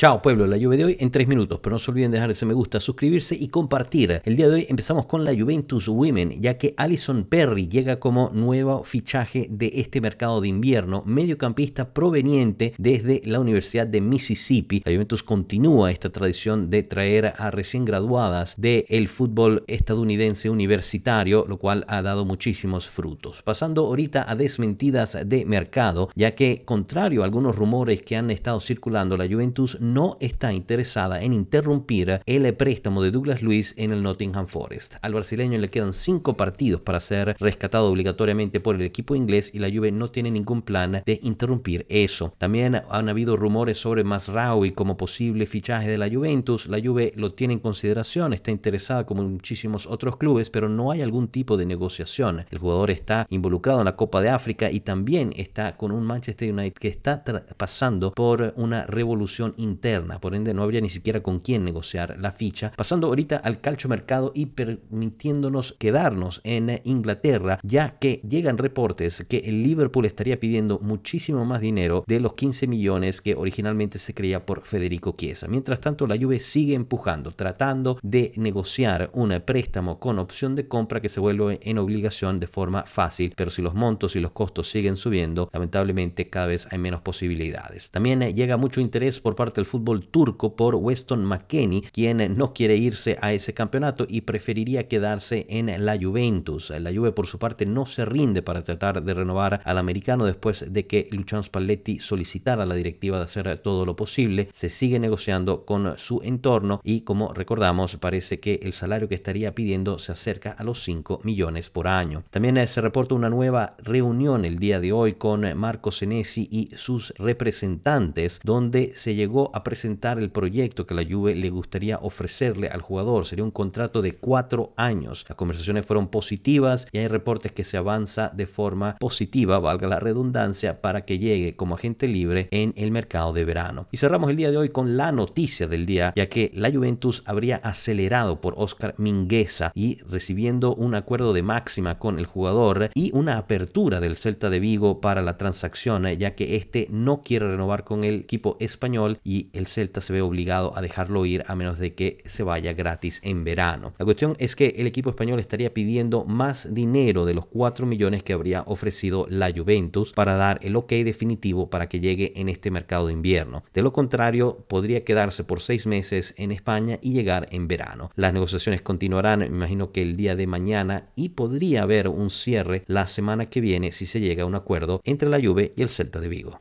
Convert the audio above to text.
Chao pueblo, la Juve de hoy en 3 minutos, pero no se olviden de dejar ese me gusta, suscribirse y compartir. El día de hoy empezamos con la Juventus Women, ya que Alison Perry llega como nuevo fichaje de este mercado de invierno, mediocampista proveniente desde la Universidad de Mississippi. La Juventus continúa esta tradición de traer a recién graduadas del fútbol estadounidense universitario, lo cual ha dado muchísimos frutos. Pasando ahorita a desmentidas de mercado, ya que contrario a algunos rumores que han estado circulando, la Juventus no está interesada en interrumpir el préstamo de Douglas Luiz en el Nottingham Forest. Al brasileño le quedan 5 partidos para ser rescatado obligatoriamente por el equipo inglés y la Juve no tiene ningún plan de interrumpir eso. También han habido rumores sobre Mazraoui como posible fichaje de la Juventus. La Juve lo tiene en consideración, está interesada como muchísimos otros clubes, pero no hay algún tipo de negociación. El jugador está involucrado en la Copa de África y también está con un Manchester United que está pasando por una revolución interna, por ende no habría ni siquiera con quién negociar la ficha. Pasando ahorita al calciomercado y permitiéndonos quedarnos en Inglaterra, ya que llegan reportes que el Liverpool estaría pidiendo muchísimo más dinero de los 15 millones que originalmente se creía por Federico Chiesa. Mientras tanto, la Juve sigue empujando, tratando de negociar un préstamo con opción de compra que se vuelve en obligación de forma fácil, pero si los montos y los costos siguen subiendo, lamentablemente cada vez hay menos posibilidades. También llega mucho interés por parte del fútbol turco por Weston McKennie, quien no quiere irse a ese campeonato y preferiría quedarse en la Juventus. La Juve por su parte no se rinde para tratar de renovar al americano después de que Luciano Spalletti solicitara a la directiva de hacer todo lo posible. Se sigue negociando con su entorno y, como recordamos, parece que el salario que estaría pidiendo se acerca a los 5 millones por año. También se reporta una nueva reunión el día de hoy con Marco Senesi y sus representantes, donde se llegó a presentar el proyecto que la Juve le gustaría ofrecerle al jugador. Sería un contrato de 4 años. Las conversaciones fueron positivas y hay reportes que se avanza de forma positiva, valga la redundancia, para que llegue como agente libre en el mercado de verano. Y cerramos el día de hoy con la noticia del día, ya que la Juventus habría acelerado por Oscar Mingueza y recibiendo un acuerdo de máxima con el jugador y una apertura del Celta de Vigo para la transacción, ya que este no quiere renovar con el equipo español y el Celta se ve obligado a dejarlo ir a menos de que se vaya gratis en verano. La cuestión es que el equipo español estaría pidiendo más dinero de los 4 millones que habría ofrecido la Juventus para dar el ok definitivo para que llegue en este mercado de invierno. De lo contrario, podría quedarse por 6 meses en España y llegar en verano. Las negociaciones continuarán, me imagino que el día de mañana, y podría haber un cierre la semana que viene si se llega a un acuerdo entre la Juve y el Celta de Vigo.